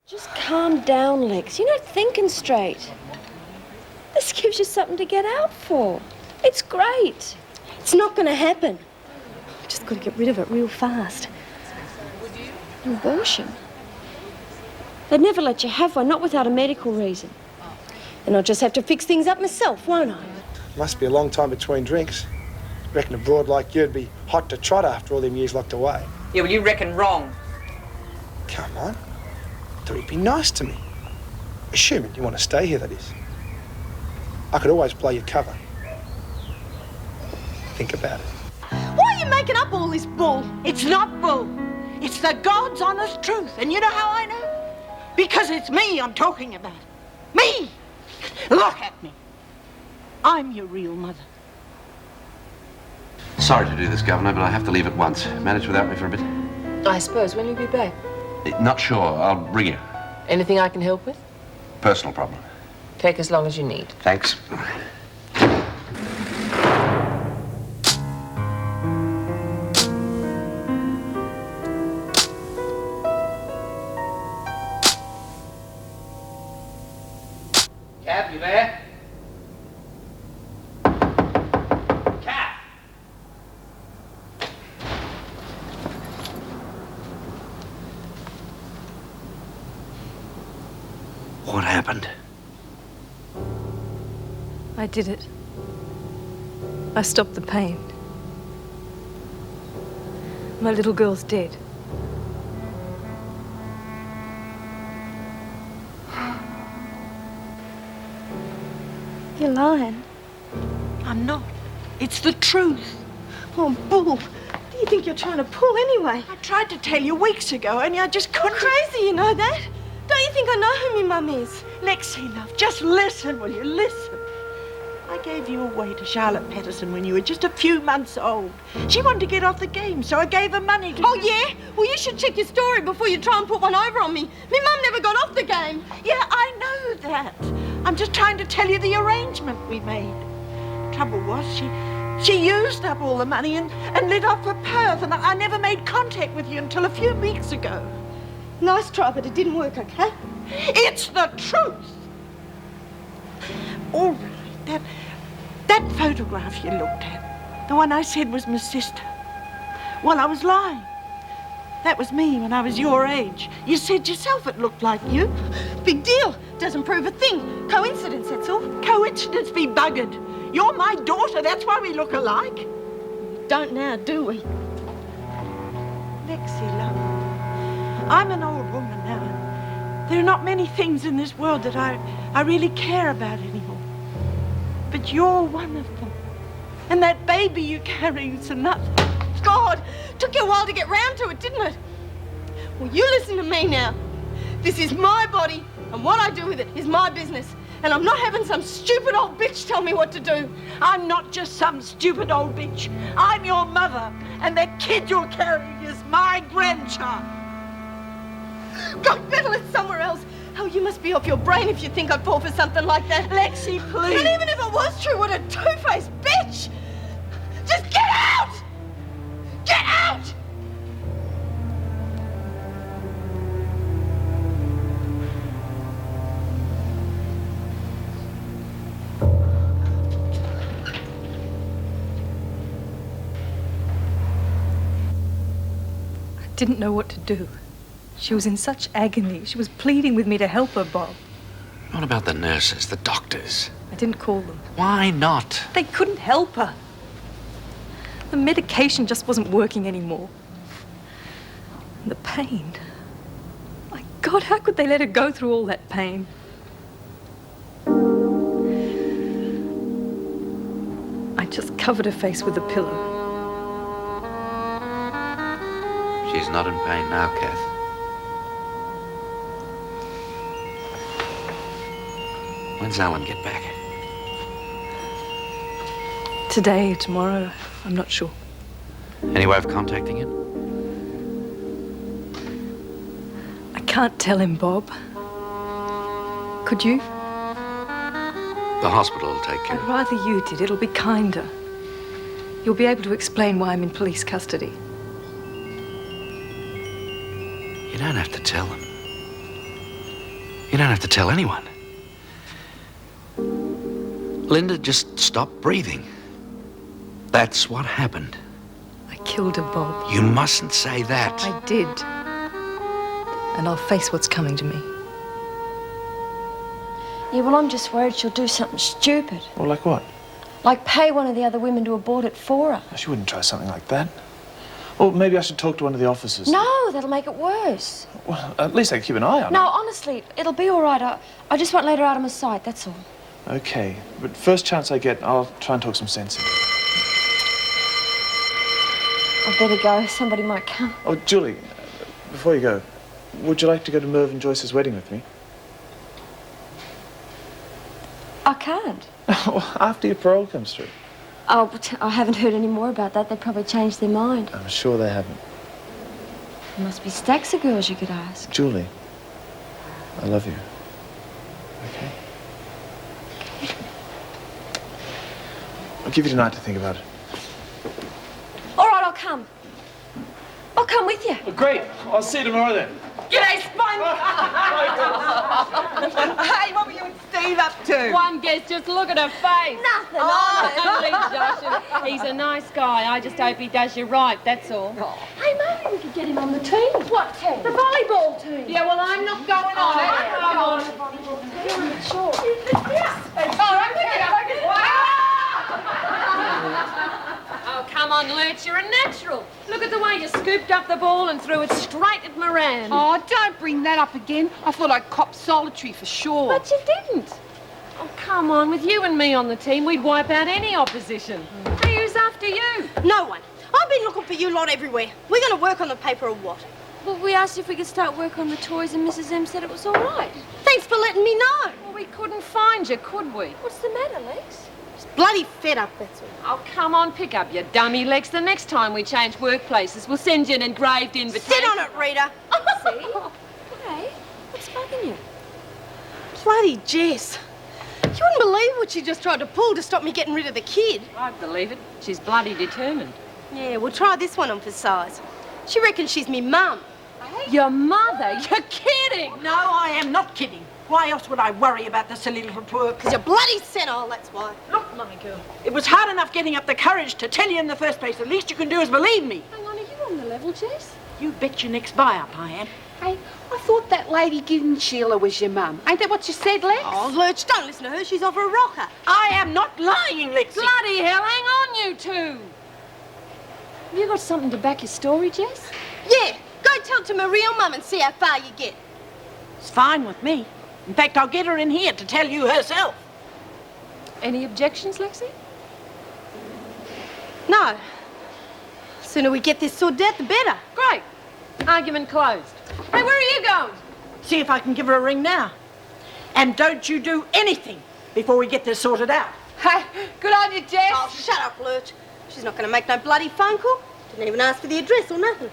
Just calm down, Lex. You're not thinking straight. This gives you something to get out for. It's great. It's not going to happen. I've just got to get rid of it real fast. An abortion? They'd never let you have one, not without a medical reason. And I'll just have to fix things up myself, won't I? Must be a long time between drinks. Reckon a broad like you'd be hot to trot after all them years locked away. Yeah, well, you reckon wrong. Come on. Thought he'd be nice to me. Assuming you want to stay here, that is. I could always play your cover. Think about it. Why are you making up all this bull? It's not bull. It's the God's honest truth. And you know how I know? Because it's me I'm talking about. Me! Look at me. I'm your real mother. Sorry to do this, Governor, but I have to leave at once. Manage without me for a bit? I suppose. When will you be back? Not sure. I'll ring you. Anything I can help with? Personal problem. Take as long as you need. Thanks. Cap, you there? Cap! What happened? I did it. I stopped the pain. My little girl's dead. You're lying. I'm not. It's the truth. Oh, Bull. What do you think you're trying to pull anyway? I tried to tell you weeks ago, and I just couldn't. You're crazy, you know that? Don't you think I know who my mum is? Lexi, love, just listen, will you? Listen. I gave you away to Charlotte Patterson when you were just a few months old. She wanted to get off the game, so I gave her money to... Oh, yeah? Well, you should check your story before you try and put one over on me. My mum never got off the game. Yeah, I know that. I'm just trying to tell you the arrangement we made. Trouble was, she used up all the money and lit off for Perth, and I never made contact with you until a few weeks ago. Nice try, but it didn't work, okay? It's the truth. All right, that photograph you looked at, the one I said was my sister. Well, I was lying. That was me when I was your age. You said yourself it looked like you. Big deal. Doesn't prove a thing. Coincidence, that's all. Coincidence be buggered. You're my daughter, that's why we look alike. Don't now, do we? Lexi, love, I'm an old woman now. There are not many things in this world that I really care about anymore. But you're one of them. And that baby you carry is another. God, took you a while to get round to it, didn't it? Well, you listen to me now. This is my body, and what I do with it is my business. And I'm not having some stupid old bitch tell me what to do. I'm not just some stupid old bitch. I'm your mother, and that kid you're carrying is my grandchild. God, peddle it somewhere else. Oh, you must be off your brain if you think I'd fall for something like that. Lexi, please. And even if it was true, what a two-faced bitch! Just get out! Get out! I didn't know what to do. She was in such agony. She was pleading with me to help her, Bob. What about the nurses, the doctors? I didn't call them. Why not? They couldn't help her. The medication just wasn't working anymore. And the pain. My God, how could they let her go through all that pain? I just covered her face with a pillow. She's not in pain now, Kath. When's Alan get back? Today, tomorrow, I'm not sure. Any way of contacting him? I can't tell him, Bob. Could you? The hospital will take care I'd of it. rather you did. It'll be kinder. You'll be able to explain why I'm in police custody. You don't have to tell him. You don't have to tell anyone. Linda just stopped breathing. That's what happened. I killed her, Bob. You mustn't say that. I did. And I'll face what's coming to me. Yeah, well, I'm just worried she'll do something stupid. Well, like what? Like pay one of the other women to abort it for her. She wouldn't try something like that. Or maybe I should talk to one of the officers. No, that'll make it worse. Well, at least I can keep an eye on No, her. honestly, it'll be all right. I just won't let her out of my sight, that's all. Okay, but first chance I get, I'll try and talk some sense into it. I'd better go. Somebody might come. Oh, Julie, before you go, would you like to go to Merv and Joyce's wedding with me? I can't. After your parole comes through. Oh, but I haven't heard any more about that. They probably changed their mind. I'm sure they haven't. There must be stacks of girls you could ask. Julie, I love you. Okay? I'll give you tonight to think about it. All right, I'll come. I'll come with you. Oh, great. I'll see you tomorrow then. G'day, Sponge! Hey, what were you and Steve up to? One guess, just look at her face. Nothing. Only Josh. He's a nice guy. I just hope he does you right, that's all. Hey, maybe we could get him on the team. What team? The volleyball team. Yeah, well, I'm not going on it. Come on. Sure. All right, pick it up. Oh, come on, Lurch, you're a natural. Look at the way you scooped up the ball and threw it straight at Moran. Oh, don't bring that up again. I thought I'd cop solitary for sure. But you didn't. Oh, come on, with you and me on the team, we'd wipe out any opposition. Hey, who's after you? No one. I've been looking for you lot everywhere. We're going to work on the paper or what? Well, we asked if we could start work on the toys and Mrs. M said it was all right. Thanks for letting me know. Well, we couldn't find you, could we? What's the matter, Lex? Bloody fed up, that's all. Oh, come on, pick up your dummy, Lex. The next time we change workplaces, we'll send you an engraved invitation. Sit on it, Rita. See? Hey, what's bugging you? Bloody Jess. You wouldn't believe what she just tried to pull to stop me getting rid of the kid. I believe it. She's bloody determined. Yeah, we'll try this one on for size. She reckons she's me mum. Your mother? You're kidding. No, I am not kidding. Why else would I worry about the silly little twerp? Because you're bloody senile, that's why. Look, my girl, it was hard enough getting up the courage to tell you in the first place. The least you can do is believe me. Hang on, are you on the level, Jess? You bet your next buy-up I am. Hey, I thought that lady giving Sheila was your mum. Ain't that what you said, Lex? Oh, Lurch, don't listen to her. She's off her rocker. I am not lying, Lexi. Bloody hell, hang on, you two. Have you got something to back your story, Jess? Yeah, go tell it to my real mum and see how far you get. It's fine with me. In fact, I'll get her in here to tell you herself. Any objections, Lexi? No. Sooner we get this sorted out, the better. Great. Argument closed. Hey, where are you going? See if I can give her a ring now. And don't you do anything before we get this sorted out. Hey, good on you, Jess. Oh, shut up, Lurch. She's not going to make no bloody phone call. Didn't even ask for the address or nothing.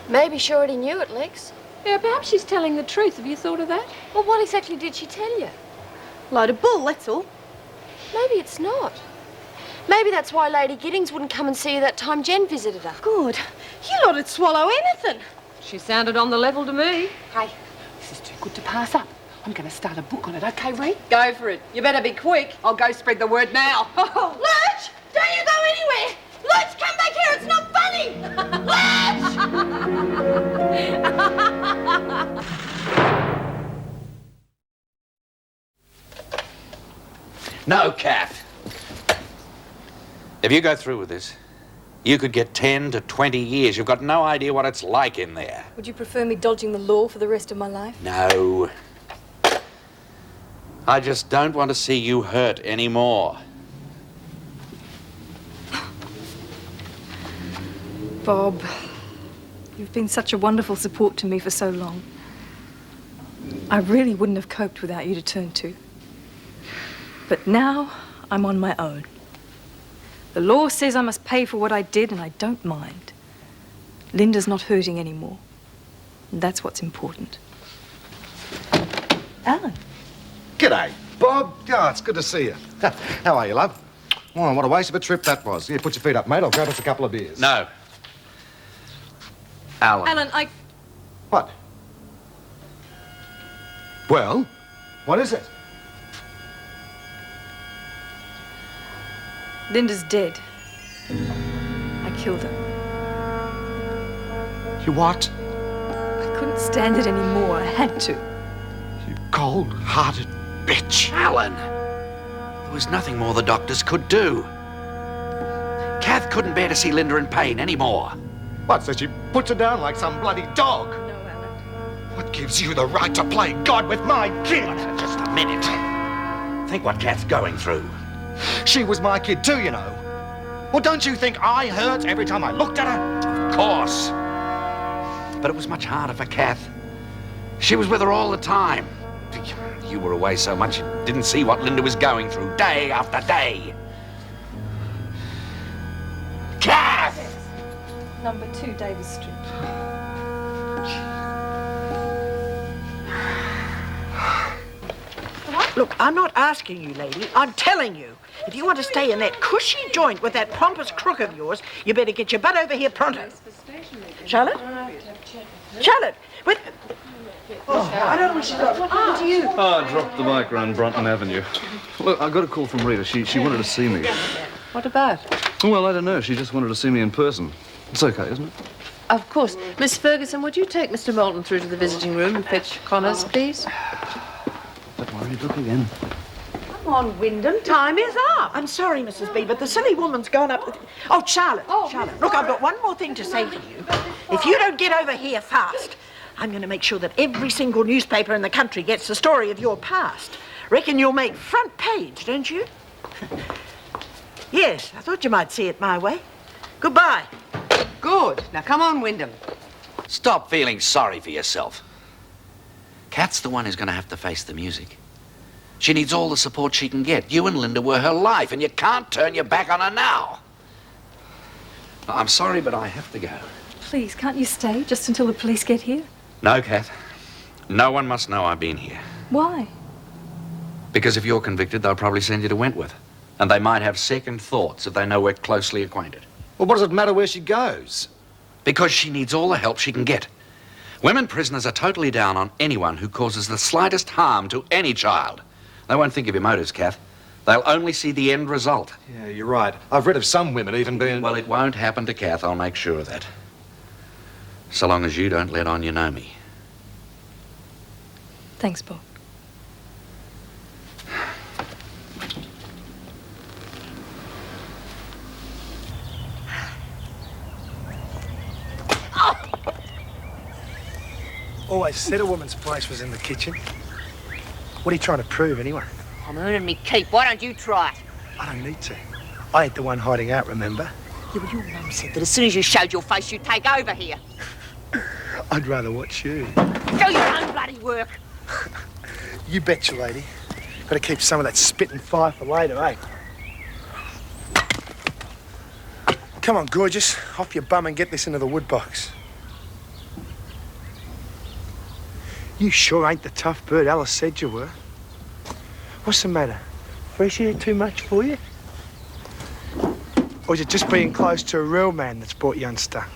Maybe she already knew it, Lex. Yeah, perhaps she's telling the truth. Have you thought of that? Well, what exactly did she tell you? Load of bull, that's all. Maybe it's not. Maybe that's why Lady Giddings wouldn't come and see you that time Jen visited her. Good. You lot'd swallow anything. She sounded on the level to me. Hey, this is too good to pass up. I'm going to start a book on it, okay, Ree? Go for it. You better be quick. I'll go spread the word now. Lurch! Don't you go anywhere! Lurch, come back here! It's not funny! Lurch! No, Kath. If you go through with this, you could get 10 to 20 years. You've got no idea what it's like in there. Would you prefer me dodging the law for the rest of my life? No. I just don't want to see you hurt anymore. Bob, you've been such a wonderful support to me for so long. I really wouldn't have coped without you to turn to. But now I'm on my own. The law says I must pay for what I did, and I don't mind. Linda's not hurting anymore. And that's what's important. Alan. G'day, Bob. Oh, it's good to see you. How are you, love? Oh, what a waste of a trip that was. Yeah, put your feet up, mate. I'll grab us a couple of beers. No. Alan. Alan, What? Well, what is it? Linda's dead. I killed her. You what? I couldn't stand it anymore. I had to. You cold-hearted bitch. Alan! There was nothing more the doctors could do. Kath couldn't bear to see Linda in pain anymore. What, so she puts her down like some bloody dog? No, Alan. What gives you the right to play God with my kid? Just a minute. Think what Kath's going through. She was my kid too, you know. Well, don't you think I hurt every time I looked at her? Of course. But it was much harder for Kath. She was with her all the time. You were away so much you didn't see what Linda was going through day after day. Kath! Number 2 Davis Street. Look, I'm not asking you, lady. I'm telling you. If you want to stay in that cushy joint with that pompous crook of yours, you better get your butt over here pronto. Charlotte? Charlotte! With... Oh, I don't know what she's got. What happened to you? Oh, I dropped the bike around Brunton Avenue. Look, I got a call from Rita. She wanted to see me. What about? Well, I don't know. She just wanted to see me in person. It's okay, isn't it? Of course. Miss Ferguson, would you take Mr. Moulton through to the visiting room and fetch Connors, please? Don't worry, look again. Come on, Wyndham. Time is up. I'm sorry, Mrs. B, but the silly woman's gone up with... Oh, Charlotte. Charlotte. Look, I've got one more thing to say to you. If you don't get over here fast, I'm going to make sure that every single newspaper in the country gets the story of your past. Reckon you'll make front page, don't you? Yes, I thought you might see it my way. Goodbye. Good. Now, come on, Wyndham. Stop feeling sorry for yourself. Kath's the one who's going to have to face the music. She needs all the support she can get. You and Linda were her life, and you can't turn your back on her now. I'm sorry, but I have to go. Please, can't you stay just until the police get here? No, Kath. No one must know I've been here. Why? Because if you're convicted, they'll probably send you to Wentworth. And they might have second thoughts if they know we're closely acquainted. Well, what does it matter where she goes? Because she needs all the help she can get. Women prisoners are totally down on anyone who causes the slightest harm to any child. They won't think of your motives, Kath. They'll only see the end result. Yeah, you're right. I've read of some women even being... Well, it won't happen to Kath, I'll make sure of that. So long as you don't let on you know me. Thanks, Bob. Always said a woman's place was in the kitchen. What are you trying to prove, anyway? I'm earning me keep. Why don't you try it? I don't need to. I ain't the one hiding out, remember? Yeah, well, your mum said that as soon as you showed your face, you'd take over here. I'd rather watch you. Do your own bloody work. You betcha, lady. Gotta keep some of that spit and fire for later, eh? Come on, gorgeous. Off your bum and get this into the wood box. You sure ain't the tough bird Alice said you were. What's the matter? Fresh air too much for you? Or is it just being close to a real man that's brought you unstuck?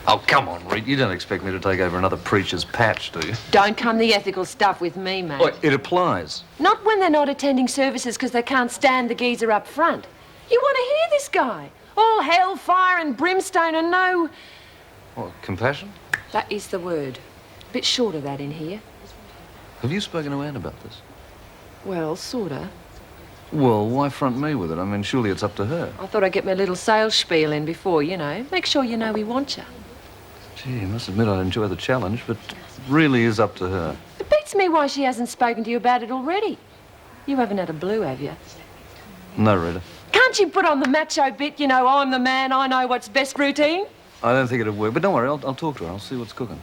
Oh, come on, Reed. You don't expect me to take over another preacher's patch, do you? Don't come the ethical stuff with me, mate. Oh, it applies. Not when they're not attending services because they can't stand the geezer up front. You want to hear this guy? All hell, fire and brimstone and no... What, compassion? That is the word. A bit short of that in here. Have you spoken to Anne about this? Well, sorta. Well, why front me with it? I mean, surely it's up to her. I thought I'd get my little sales spiel in before, you know. Make sure you know we want you. Gee, I must admit I enjoy the challenge, but it really is up to her. It beats me why she hasn't spoken to you about it already. You haven't had a blue, have you? No, Rita. Can't you put on the macho bit, you know, I'm the man, I know what's best routine? I don't think it'll work, but don't worry, I'll talk to her. I'll see what's cooking.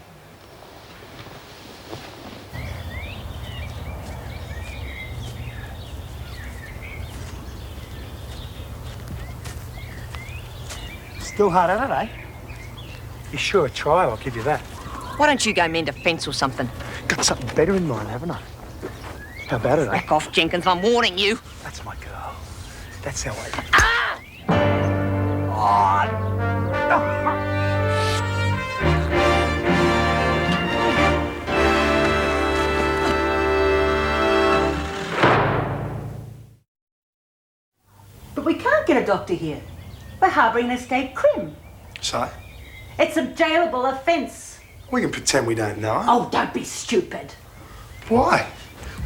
Still hard at it, eh? You're sure a try, I'll give you that. Why don't you go mend a fence or something? Got something better in mind, haven't I? How about it, eh? Back off, Jenkins, I'm warning you. That's my girl. That's how I... Ah! Oh! get a doctor here. We're harbouring an escaped crim. So? It's a jailable offence. We can pretend we don't know her. Oh, don't be stupid. Why?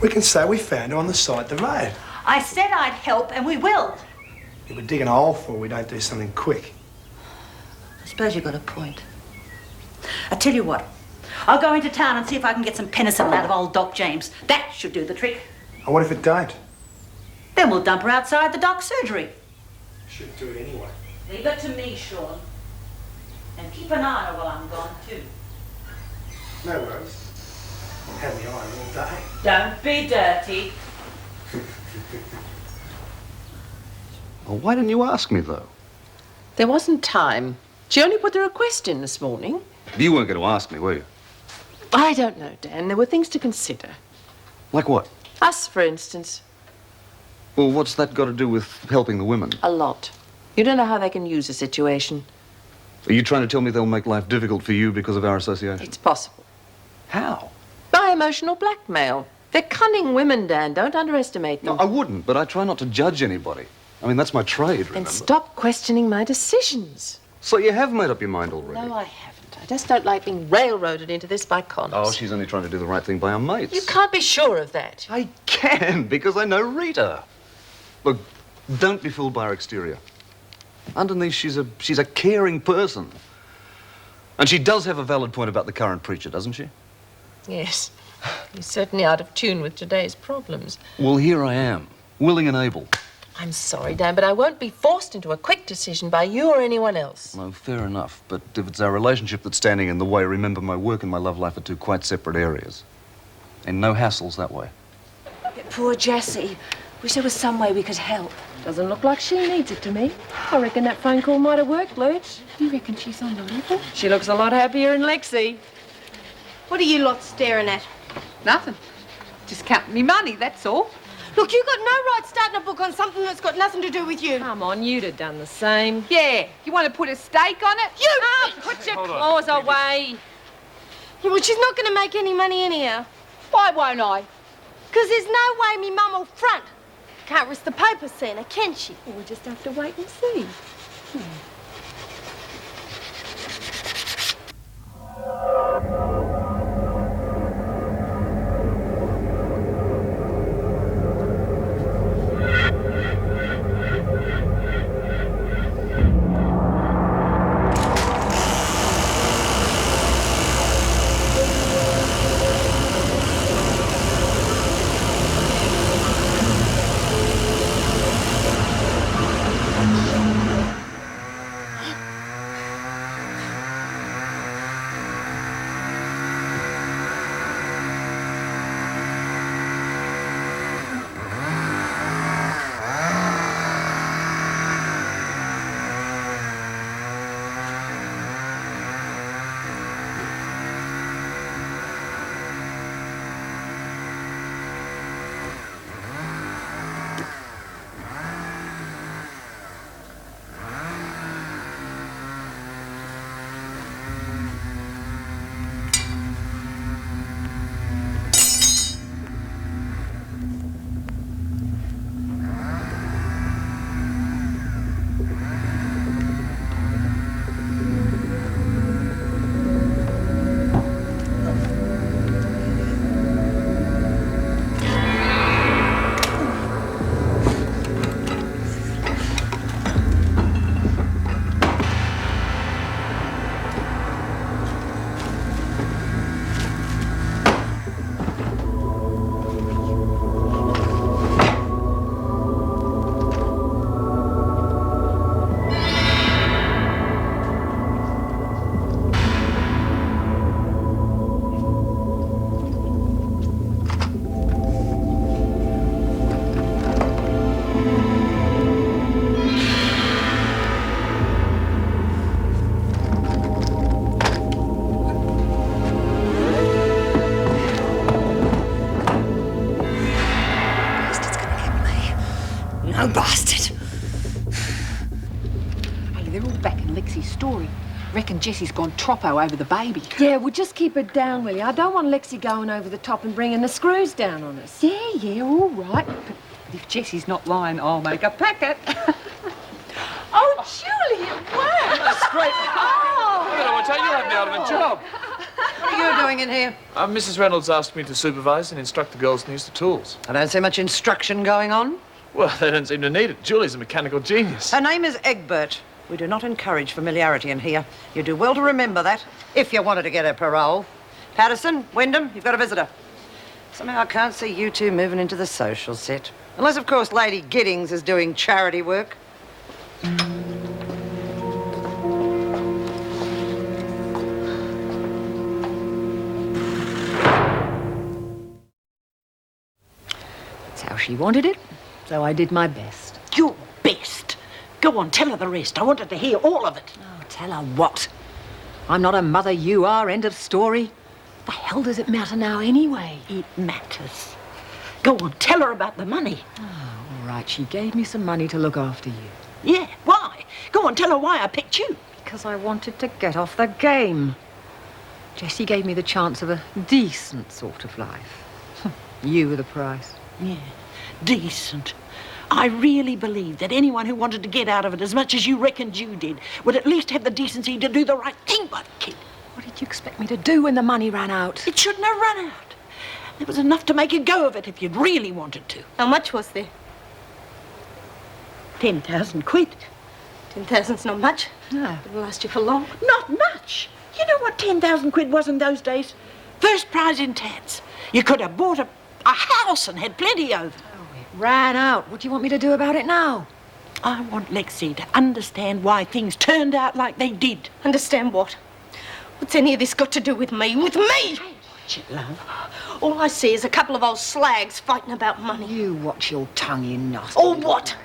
We can say we found her on the side of the road. I said I'd help, and we will. If we're digging a hole for her, we don't do something quick. I suppose you've got a point. I tell you what, I'll go into town and see if I can get some penicillin out of old Doc James. That should do the trick. And what if it don't? Then we'll dump her outside the doc's surgery. Should do it anyway. Leave it to me, Sean. And keep an eye on her while I'm gone, too. No worries. I'll have me eye all day. Don't be dirty. Well, why didn't you ask me, though? There wasn't time. She only put the request in this morning. You weren't going to ask me, were you? I don't know, Dan. There were things to consider. Like what? Us, for instance. Well, what's that got to do with helping the women? A lot. You don't know how they can use a situation. Are you trying to tell me they'll make life difficult for you because of our association? It's possible. How? By emotional blackmail. They're cunning women, Dan. Don't underestimate them. No, I wouldn't, but I try not to judge anybody. I mean, that's my trade, remember? Then stop questioning my decisions. So you have made up your mind already? No, I haven't. I just don't like being railroaded into this by Connors. Oh, she's only trying to do the right thing by her mates. You can't be sure of that. I can, because I know Rita. Look, don't be fooled by her exterior. Underneath, she's a caring person. And she does have a valid point about the current preacher, doesn't she? Yes. He's certainly out of tune with today's problems. Well, here I am, willing and able. I'm sorry, Dan, but I won't be forced into a quick decision by you or anyone else. No, fair enough. But if it's our relationship that's standing in the way, remember my work and my love life are two quite separate areas. And no hassles that way. Poor Jessie. Wish there was some way we could help. Doesn't look like she needs it to me. I reckon that phone call might have worked, Lurch. You reckon she's on the level? She looks a lot happier in Lexi. What are you lot staring at? Nothing. Just counting me money, that's all. Look, you got no right starting a book on something that's got nothing to do with you. Come on, you'd have done the same. Yeah, you want to put a stake on it? You! Oh, put your claws away. Yeah, well, she's not going to make any money anyhow. Why won't I? Because there's no way me mum will front. Can't risk the paper seeing her, can she? Well, we'll just have to wait and see. No bastard. Hey, they're all back in Lexi's story. Reckon Jessie's gone troppo over the baby. Yeah, well, just keep it down, will you? I don't want Lexi going over the top and bringing the screws down on us. Yeah, all right. But if Jessie's not lying, I'll make a packet. Oh, Julie, it worked! That's great. Oh. I don't know what to tell you, have me out of a job. What are you doing in here? Mrs. Reynolds asked me to supervise and instruct the girls in the use of tools. I don't see much instruction going on. Well, they don't seem to need it. Julie's a mechanical genius. Her name is Egbert. We do not encourage familiarity in here. You do well to remember that, if you wanted to get a parole. Patterson, Wyndham, you've got a visitor. Somehow I can't see you two moving into the social set. Unless, of course, Lady Giddings is doing charity work. That's how she wanted it, so I did my best. Your best? Go on, tell her the rest. I wanted to hear all of it. Oh, tell her what? I'm not a mother, you are, end of story. The hell does it matter now anyway? It matters. Go on, tell her about the money. Oh, all right, she gave me some money to look after you. Yeah, why? Go on, tell her why I picked you. Because I wanted to get off the game. Jessie gave me the chance of a decent sort of life. You were the price. Yeah, decent. I really believe that anyone who wanted to get out of it as much as you reckoned you did would at least have the decency to do the right thing by the kid. What did you expect me to do when the money ran out? It shouldn't have run out. There was enough to make a go of it if you'd really wanted to. How much was there? 10,000 quid. 10,000's not much. No. It'll last you for long. Not much. You know what 10,000 quid was in those days? First prize in Tats. You could have bought a house and had plenty over. Ran out. What do you want me to do about it now? I want Lexi to understand why things turned out like they did. Understand what? What's any of this got to do with me? With me? Watch it, love. All I see is a couple of old slags fighting about money. You watch your tongue, you nasty. Or what?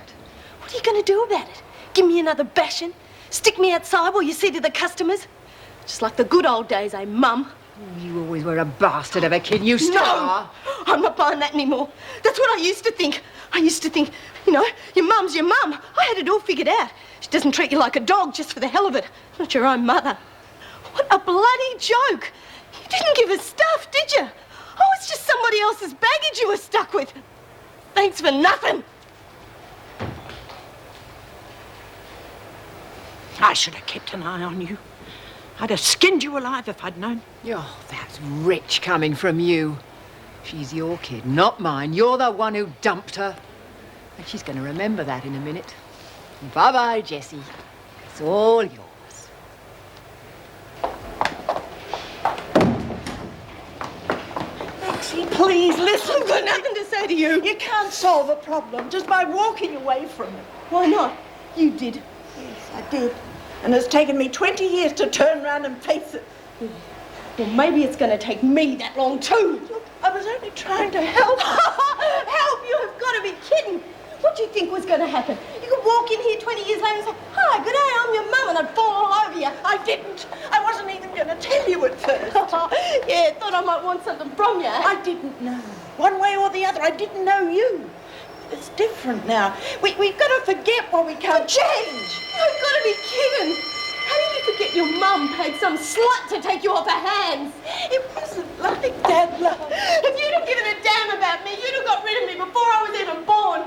What are you going to do about it? Give me another bashing? Stick me outside while you see to the customers? Just like the good old days, eh, Mum? You always were a bastard of a kid, you still are. No! I'm not buying that anymore. That's what I used to think. I used to think, you know, your mum's your mum. I had it all figured out. She doesn't treat you like a dog just for the hell of it. Not your own mother. What a bloody joke. You didn't give us stuff, did you? Oh, it's just somebody else's baggage you were stuck with. Thanks for nothing. I should have kept an eye on you. I'd have skinned you alive if I'd known. Oh, that's rich coming from you. She's your kid, not mine. You're the one who dumped her. And she's going to remember that in a minute. Bye-bye, Jessie. It's all yours. Lexi, please listen. I've got nothing to say to you. You can't solve a problem just by walking away from it. Why not? You did. Yes, I did. And it's taken me 20 years to turn around and face it. Well, maybe it's going to take me that long too. Look, I was only trying to help. Help? You have got to be kidding. What do you think was going to happen? You could walk in here 20 years later and say, "Hi, good day, I'm your mum," and I'd fall all over you. I didn't. I wasn't even going to tell you at first. Yeah, thought I might want something from you. I didn't know. One way or the other, I didn't know you. It's different now. We've got to forget what we can't change. You've got to be kidding. How did you forget your mum paid some slut to take you off her hands? It wasn't like that, love. If you'd have given a damn about me, you'd have got rid of me before I was even born.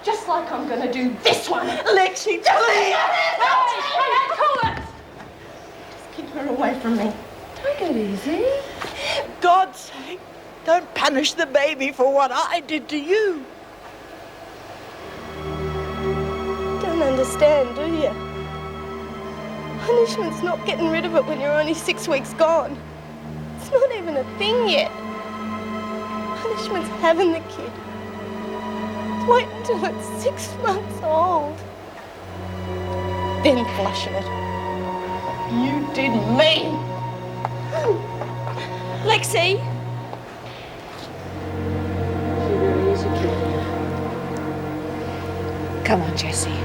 Just like I'm going to do this one. Lexi, please! Hey, cool it! Just keep her away from me. Take it easy. God's sake, don't punish the baby for what I did to you. Don't understand, do you? Punishment's not getting rid of it when you're only 6 weeks gone. It's not even a thing yet. Punishment's having the kid. Wait until it's 6 months old. Then flushing it. You did me. Lexi. She really is a kid. Come on, Jessie.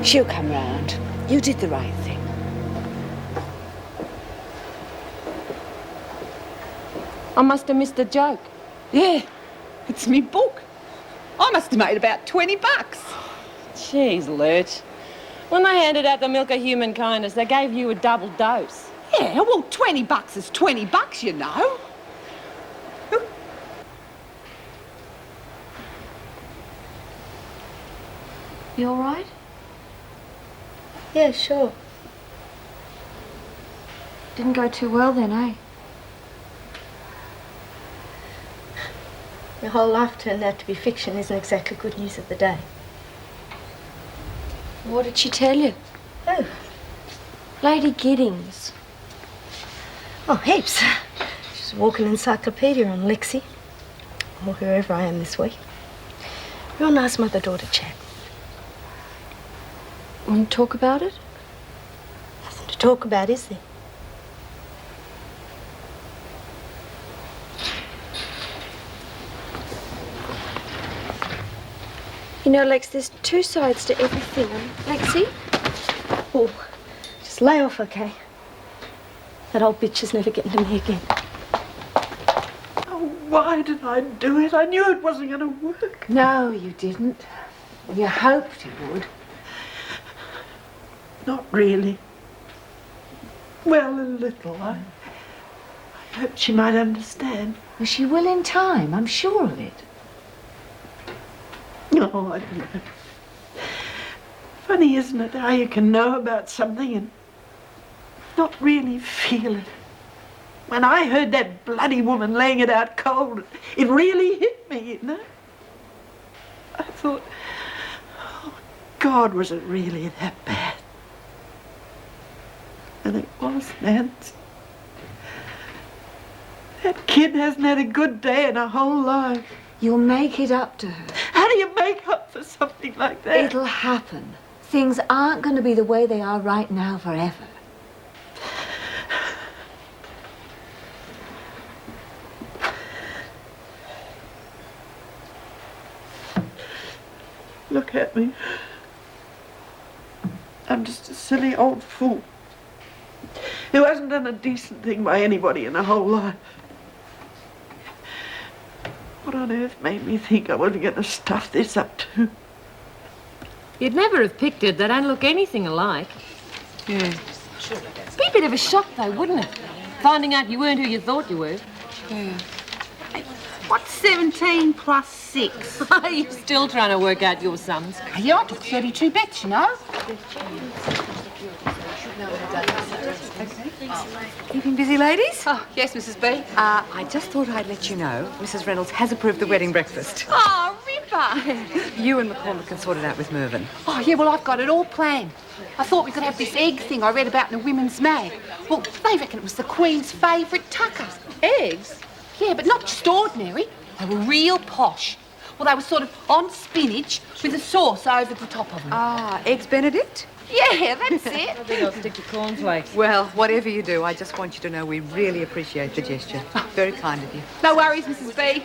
She'll come round. You did the right thing. I must have missed a joke. Yeah, it's me book. I must have made about $20. Jeez, Lurch. When they handed out the milk of human kindness, they gave you a double dose. Yeah, well, $20 is $20, you know. You all right? Yeah, sure. Didn't go too well then, eh? Your whole life turned out to be fiction isn't exactly good news of the day. What did she tell you? Oh. Lady Giddings. Oh, heaps. She's walking encyclopedia on Lexi, or whoever I am this week. Real nice mother-daughter chat. Want to talk about it? Nothing to talk about, is there? You know, Lex, there's two sides to everything. Lexi? Oh, just lay off, okay? That old bitch is never getting to me again. Oh, why did I do it? I knew it wasn't going to work. No, you didn't. You hoped it would. Not really. Well, a little. I hoped she might understand. Well, she will in time, I'm sure of it. No, I don't know. Funny, isn't it, how you can know about something and not really feel it? When I heard that bloody woman laying it out cold, it really hit me, you know? I thought, oh, God, was it really that bad? And it was, Nance. That kid hasn't had a good day in her whole life. You'll make it up to her. How do you make up for something like that? It'll happen. Things aren't going to be the way they are right now forever. Look at me. I'm just a silly old fool who hasn't done a decent thing by anybody in her whole life. What on earth made me think I wasn't going to stuff this up too? You'd never have picked it. They don't look anything alike. Yeah. Be a bit of a shock, though, wouldn't it? Finding out you weren't who you thought you were. Yeah. What's 17 plus 6? Are you still trying to work out your sums? Yeah, I took 32 bets, you know. You been busy, ladies? Oh, yes, Mrs. B. I just thought I'd let you know Mrs. Reynolds has approved the wedding breakfast. Oh, Ripper! You and McCormick can sort it out with Mervyn. Oh, yeah, well, I've got it all planned. I thought we could have this egg thing I read about in the Women's Mag. Well, they reckon it was the Queen's favourite tucker. Eggs? Yeah, but not just ordinary. They were real posh. Well, they were sort of on spinach with a sauce over the top of them. Ah, Eggs Benedict? Yeah, that's it. I think I'll stick to cornflakes. Well, whatever you do, I just want you to know we really appreciate the gesture. Very kind of you. No worries, Mrs. B.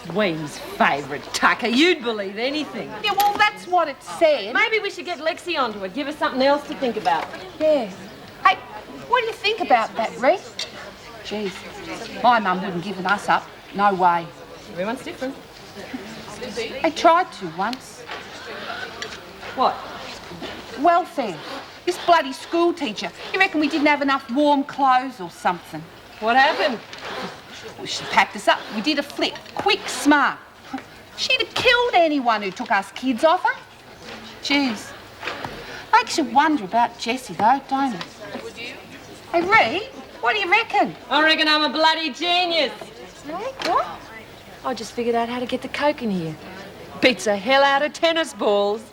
Queen's favourite tucker. You'd believe anything. Yeah, well, that's what it said. Maybe we should get Lexi onto it. Give her something else to think about. Yeah. Hey, what do you think about that, Reese? Geez, my mum wouldn't give us up. No way. Everyone's different. I tried to once. What? Welfare. This bloody school teacher. You reckon we didn't have enough warm clothes or something? What happened? Well, she packed us up. We did a flip. Quick, smart. She'd have killed anyone who took us kids off her. Jeez. Makes you wonder about Jessie, though, don't it? Hey, Ree, what do you reckon? I reckon I'm a bloody genius. Hey, what? I just figured out how to get the Coke in here. Beats the hell out of tennis balls.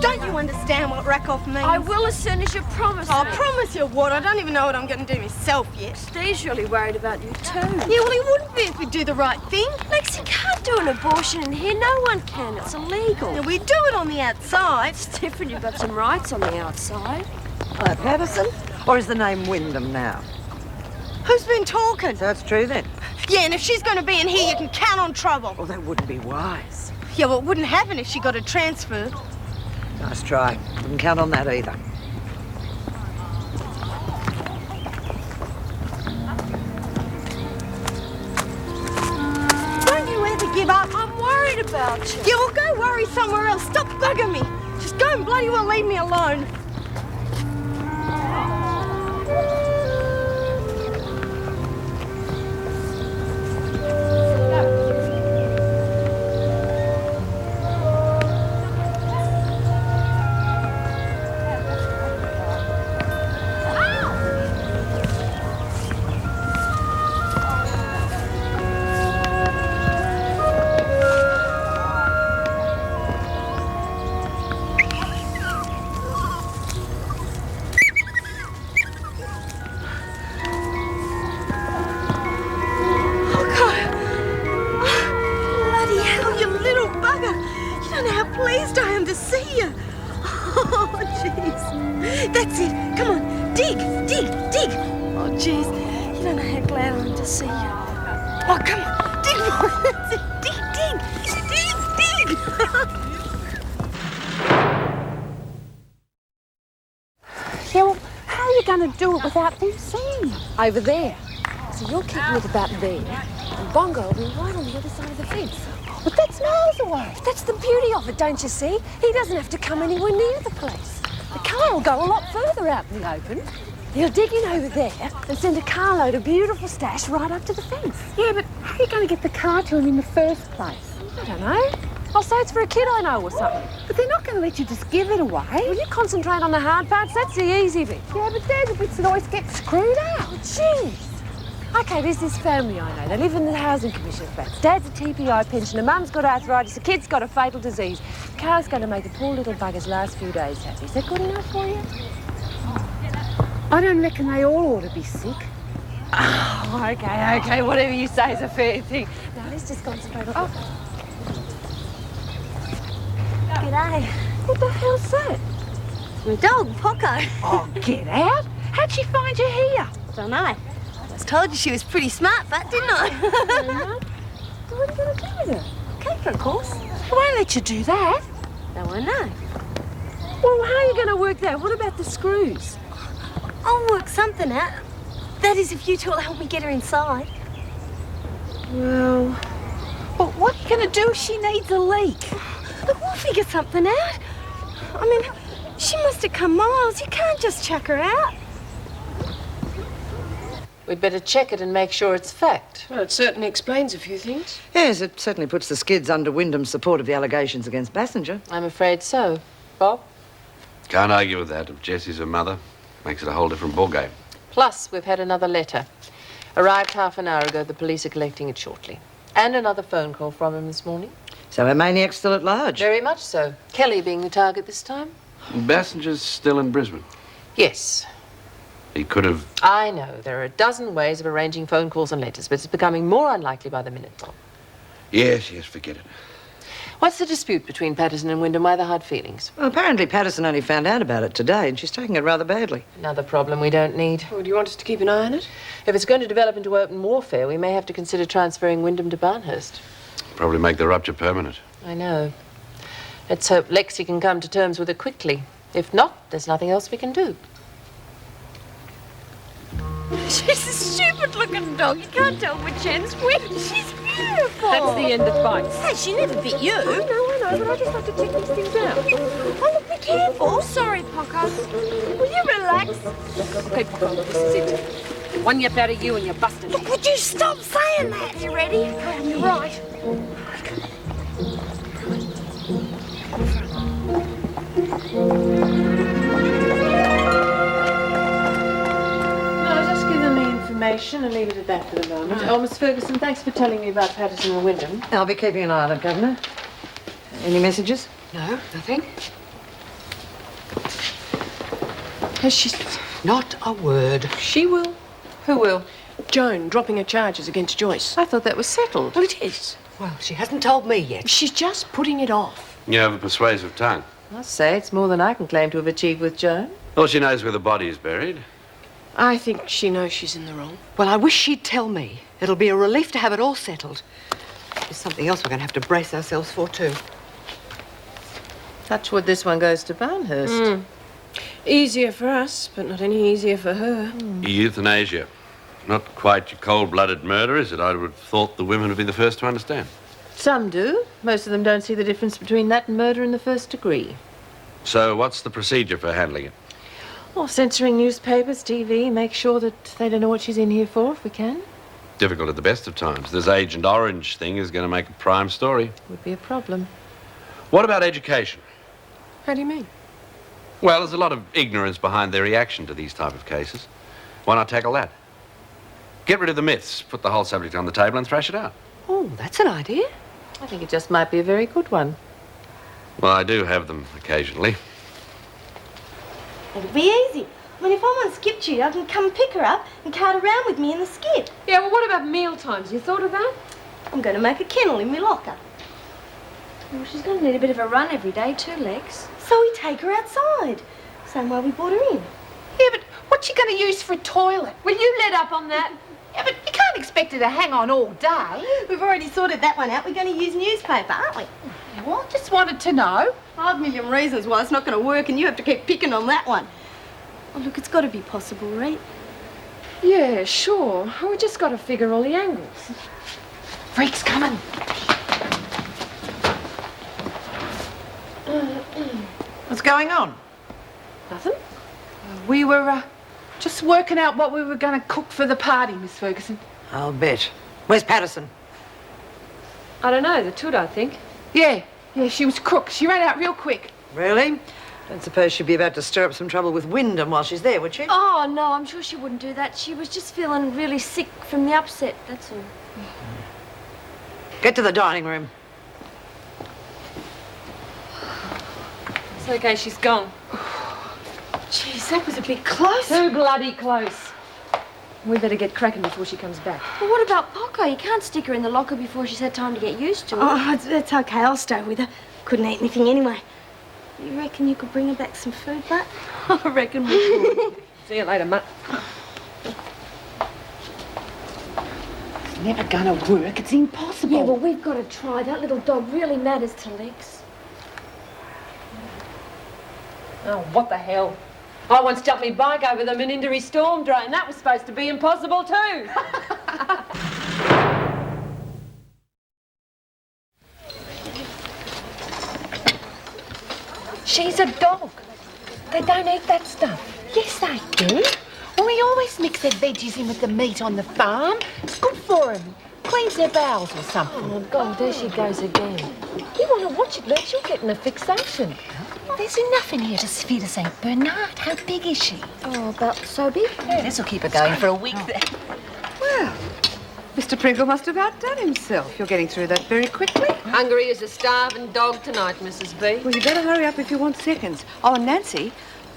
Don't you understand what rack-off means? I will as soon as you promise I'll me. promise you what? I don't even know what I'm going to do myself yet. Steve's really worried about you too. Yeah, well, he wouldn't be if we do the right thing. Lex, you can't do an abortion in here. No one can. It's illegal. Yeah, we do it on the outside. It's different. You've got some rights on the outside. Hello, Patterson. Or is the name Wyndham now? Who's been talking? So it's true then? Yeah, and if she's going to be in here, you can count on trouble. Well, that wouldn't be wise. Yeah, well, it wouldn't happen if she got a transfer. Nice try. Wouldn't count on that either. Don't you ever give up? I'm worried about you. Yeah, well, go worry somewhere else. Stop bugging me. Just go and bloody well leave me alone. That's it. Come on. Dig, dig, dig. Oh, jeez. You don't know how glad I am to see you. Oh, come on. Dig, boy. That's it. Dig, dig. Dig, dig. Yeah, well, how are you going to do it without them seeing you? Over there. So you're keeping it about there, and Bongo will be right on the other side of the fence. But that's miles away. That's the beauty of it, don't you see? He doesn't have to come anywhere near the place. The car will go a lot further out in the open. He'll dig in over there and send a carload of beautiful stash right up to the fence. Yeah, but how are you going to get the car to him in the first place? I don't know. I'll say it's for a kid I know or something. But they're not going to let you just give it away. Well, you concentrate on the hard parts. That's the easy bit. Yeah, but they're the bits that always get screwed out. Oh, jeez. OK, there's this family I know. They live in the Housing Commission flats. Dad's a TPI pensioner, Mum's got arthritis, the kid's got a fatal disease. The car's going to make the poor little bugger's last few days happy. Is that good enough for you? I don't reckon they all ought to be sick. Oh, OK, whatever you say is a fair thing. Now, let's just concentrate on... Oh. G'day. What the hell's that? My dog, Poco. Oh, get out. How'd she find you here? Don't know. I just told you she was pretty smart, but didn't I? What are you going to do with her? Keep her, of course. I won't let you do that. No, I know. Well, how are you going to work that? What about the screws? I'll work something out. That is, if you two will help me get her inside. Well, what are you going to do if she needs a leak? Look, we'll figure something out. I mean, she must have come miles. You can't just chuck her out. We'd better check it and make sure it's fact. Well, it certainly explains a few things. Yes, it certainly puts the skids under Wyndham's support of the allegations against Bassinger. I'm afraid so. Bob? Can't argue with that. If Jessie's her mother, makes it a whole different ballgame. Plus, we've had another letter. Arrived half an hour ago. The police are collecting it shortly. And another phone call from him this morning. So a maniac's still at large? Very much so. Kelly being the target this time. Bassinger's still in Brisbane. Yes. He could have... I know. There are a dozen ways of arranging phone calls and letters, but it's becoming more unlikely by the minute, Bob. Yes, forget it. What's the dispute between Patterson and Wyndham? Why the hard feelings? Well, apparently Patterson only found out about it today, and she's taking it rather badly. Another problem we don't need. Well, do you want us to keep an eye on it? If it's going to develop into open warfare, we may have to consider transferring Wyndham to Barnhurst. Probably make the rupture permanent. I know. Let's hope Lexi can come to terms with it quickly. If not, there's nothing else we can do. She's a stupid-looking dog. You can't tell which end's which. She's beautiful. That's the end that bites. Hey, she never bit you. I know, but I just like to check these things out. Oh, look, be careful. Sorry, Poco. Will you relax? Okay, Poco, this is it. One yap out of you and you're busted. Look, would you stop saying that? You ready? You're right. And leave it at that for the moment. Oh, Miss Ferguson, thanks for telling me about Patterson and Wyndham. I'll be keeping an eye on it, Governor. Any messages? No, nothing. Has she... Not a word. She will. Who will? Joan dropping her charges against Joyce. I thought that was settled. Well, it is. Well, she hasn't told me yet. She's just putting it off. You have a persuasive tongue. I say it's more than I can claim to have achieved with Joan. Well, she knows where the body is buried. I think she knows she's in the wrong. Well, I wish she'd tell me. It'll be a relief to have it all settled. There's something else we're going to have to brace ourselves for, too. Touch wood, this one goes to Barnhurst. Easier for us, but not any easier for her. Euthanasia. Not quite your cold-blooded murder, is it? I would have thought the women would be the first to understand. Some do. Most of them don't see the difference between that and murder in the first degree. So what's the procedure for handling it? Well, censoring newspapers, TV, make sure that they don't know what she's in here for, if we can. Difficult at the best of times. This Agent Orange thing is going to make a prime story. Would be a problem. What about education? How do you mean? Well, there's a lot of ignorance behind their reaction to these type of cases. Why not tackle that? Get rid of the myths, put the whole subject on the table and thrash it out. Oh, that's an idea. I think it just might be a very good one. Well, I do have them occasionally. It'll be easy. I mean, if I'm on skip duty, I can come pick her up and cart around with me in the skip. Yeah, well, what about meal times? You thought of that? I'm going to make a kennel in my locker. Well, she's going to need a bit of a run every day too, Lex. So we take her outside. same way we brought her in. Yeah, but what's she going to use for a toilet? Will you let up on that? Yeah, but you can't expect her to hang on all day. We've already sorted that one out. We're going to use newspaper, aren't we? Yeah, well, I just wanted to know. 5 million reasons why it's not going to work, and you have to keep picking on that one. Oh, look, it's got to be possible, Reet. Yeah, sure. We just got to figure all the angles. Freak's coming. What's going on? Nothing. We were just working out what we were going to cook for the party, Miss Ferguson. I'll bet. Where's Patterson? I don't know, the toot, I think. Yeah, she was crook. She ran out real quick. Really? Don't suppose she'd be about to stir up some trouble with Wyndham while she's there, would she? Oh, no, I'm sure she wouldn't do that. She was just feeling really sick from the upset, that's all. Get to the dining room. It's okay, she's gone. Jeez, that was a bit close. Too bloody close. We better get cracking before she comes back. Well, what about Poco? You can't stick her in the locker before she's had time to get used to it. Oh, that's okay. I'll stay with her. Couldn't eat anything anyway. You reckon you could bring her back some food, Butt? I reckon we could. See you later, Mutt. It's never going to work. It's impossible. Yeah, well, we've got to try. That little dog really matters to Lex. Oh, what the hell? I once jumped my bike over the Menindee storm drain. That was supposed to be impossible too. She's a dog. They don't eat that stuff. Yes, they do. Well, we always mix their veggies in with the meat on the farm. It's good for them. Cleans their bowels or something. Oh, God, there she goes again. You want to watch it, Lex? You're getting a fixation. There's enough in here to feed a St. Bernard. How big is she? Oh, about so big. Yeah, this'll keep her going for a week then. Well, Mr. Pringle must have outdone himself. You're getting through that very quickly. Hungry as a starving dog tonight, Mrs. B. Well, you better hurry up if you want seconds. Oh, and Nancy,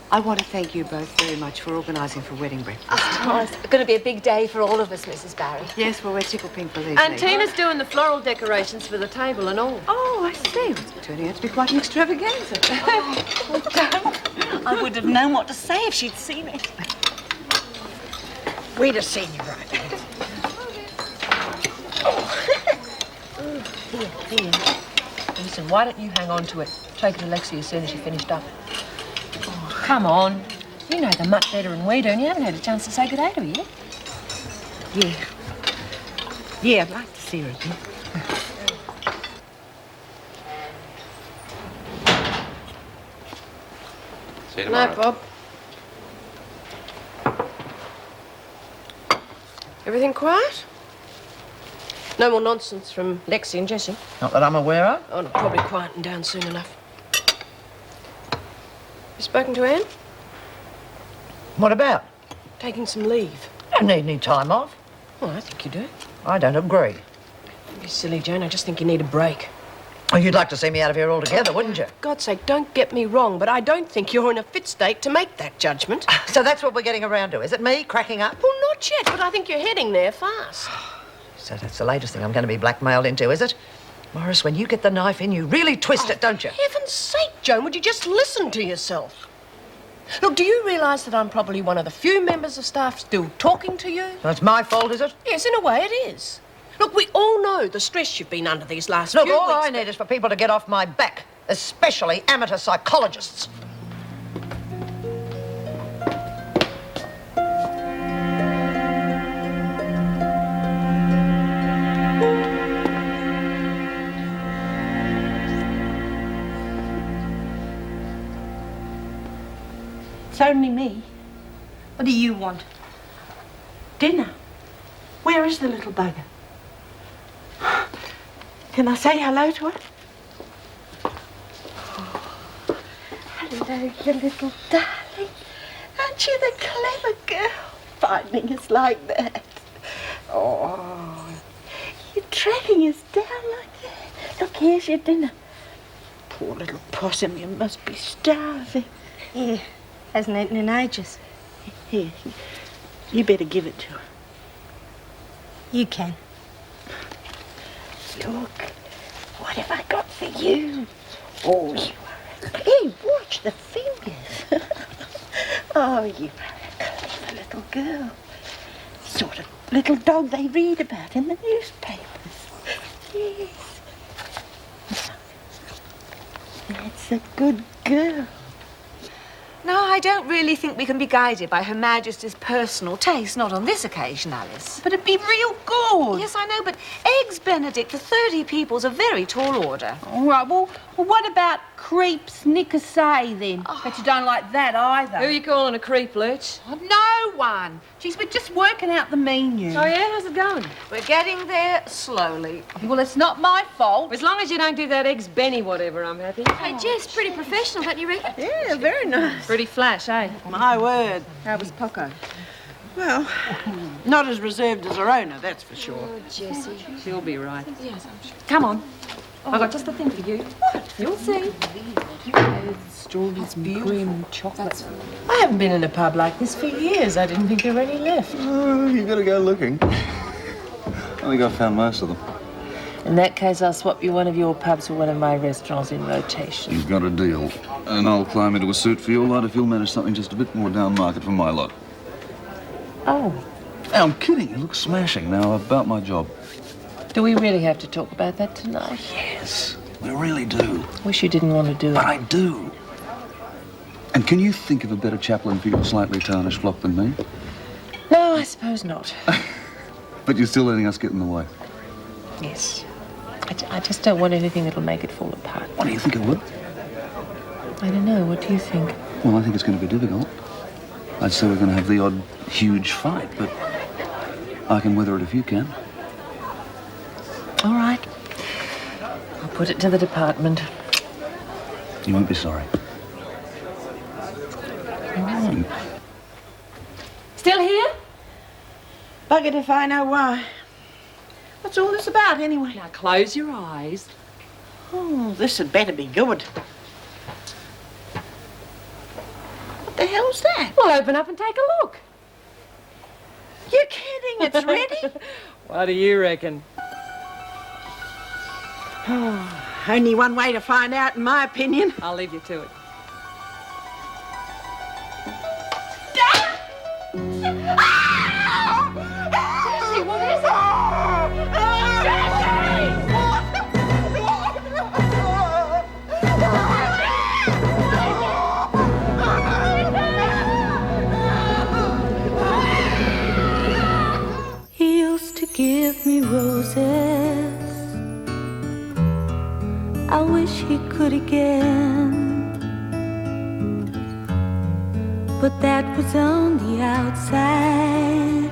I want to thank you both very much for organising for wedding breakfast. Oh, it's going to be a big day for all of us, Mrs. Barry. Yes, well, we're tickled pink for these And days. Tina's doing the floral decorations for the table and all. Oh, I see. It's turning out to be quite an extravaganza. I would have known what to say if she'd seen it. We'd have seen you right. Here. Listen, why don't you hang on to it? Take it to Lexi as soon as you're finished up. Oh, come on. You know them much better than we do, and you haven't had a chance to say good day to her yet. Yeah, I'd like to see her again. See you tomorrow. Night, Bob. Everything quiet? No more nonsense from Lexi and Jessie? Not that I'm aware of. Oh, no, probably quieting down soon enough. You spoken to Anne? What about? Taking some leave. Don't need any time off. Well, I think you do. I don't agree. You silly, Jane. I just think you need a break. Oh, you'd like to see me out of here altogether, wouldn't you? For God's sake, don't get me wrong, but I don't think you're in a fit state to make that judgment. So that's what we're getting around to, is it me cracking up? Well, not yet, but I think you're heading there fast. So that's the latest thing I'm going to be blackmailed into, is it? Morris, when you get the knife in, you really twist it, don't you? Heaven's sake, Joan, would you just listen to yourself? Look, do you realise that I'm probably one of the few members of staff still talking to you? So it's my fault, is it? Yes, in a way it is. Look, we all know the stress you've been under these last Look, few all weeks. I need is for people to get off my back, especially amateur psychologists. It's only me. What do you want? Dinner. Where is the little bugger? Can I say hello to her? Hello, you little darling. Aren't you the clever girl, finding us like that? Oh, you're dragging us down like that. Look, here's your dinner. Poor little possum, you must be starving. Yeah, hasn't eaten in ages. Here, you better give it to her. You can. Look, what have I got for you? Oh, you are. Hey, watch the fingers. Oh, you are a clever little girl. Sort of little dog they read about in the newspapers. Yes. That's a good girl. No, I don't really think we can be guided by Her Majesty's personal taste, not on this occasion, Alice. But it'd be real good. Yes, I know, but Eggs Benedict for 30 people's a very tall order. All right, well, what about creeps Nicosie then? Bet you don't like that either. Who are you calling a creep, Lurch? Oh, no one. Geez, we're just working out the menu. Oh, yeah? How's it going? We're getting there slowly. Well, it's not my fault. As long as you don't do that Eggs Benny whatever, I'm happy. Hey, Jess, pretty professional, don't you reckon? Yeah, very nice. Pretty flash, eh? My word. How was Poco? Well, not as reserved as her owner, that's for sure. Oh, Jessie. She'll be right. Yes, I'm sure. Come on. I've got just the thing for you. What? You'll see. Strawberries and cream chocolate. I haven't been in a pub like this for years. I didn't think there were any left. Oh, you gotta go looking. I think I've found most of them. In that case, I'll swap you one of your pubs for one of my restaurants in rotation. You've got a deal. And I'll climb into a suit for your lot if you'll manage something just a bit more down market for my lot. Oh. Hey, I'm kidding. You look smashing. Now, about my job. Do we really have to talk about that tonight? Yes, we really do. Wish you didn't want to do it. But I do. And can you think of a better chaplain for your slightly tarnished flock than me? No, I suppose not. But you're still letting us get in the way. Yes. I just don't want anything that'll make it fall apart. What do you think I would? I don't know. What do you think? Well, I think it's going to be difficult. I'd say we're going to have the odd huge fight, but I can weather it if you can. All right. I'll put it to the department. You won't be sorry. Still here? Buggered if I know why. What's all this about, anyway? Now, close your eyes. Oh, this had better be good. What the hell's that? Well, open up and take a look. You're kidding, it's ready? What do you reckon? Oh, only one way to find out, in my opinion. I'll leave you to it. Jessie, what is it? He used to give me roses. I wish he could again, but that was on the outside,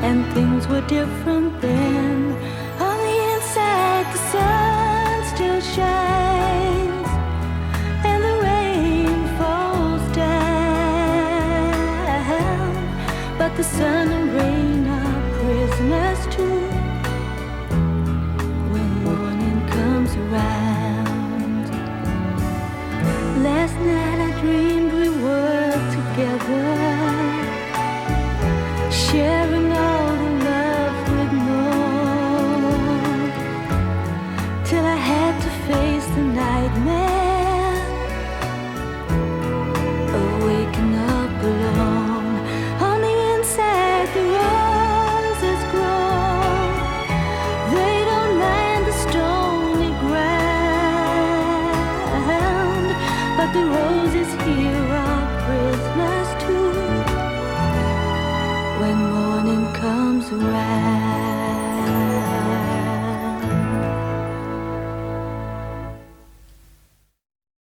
and things were different then. On the inside, the sun still shines, and the rain falls down, but the sun and rain are prisoners too. Around. Last night I dreamed we were together, sharing all the love we'd known, till I had to face the nightmare of waking up alone. On the inside the roses grow, they don't mind the storm, but the roses here are prisoners too when morning comes around.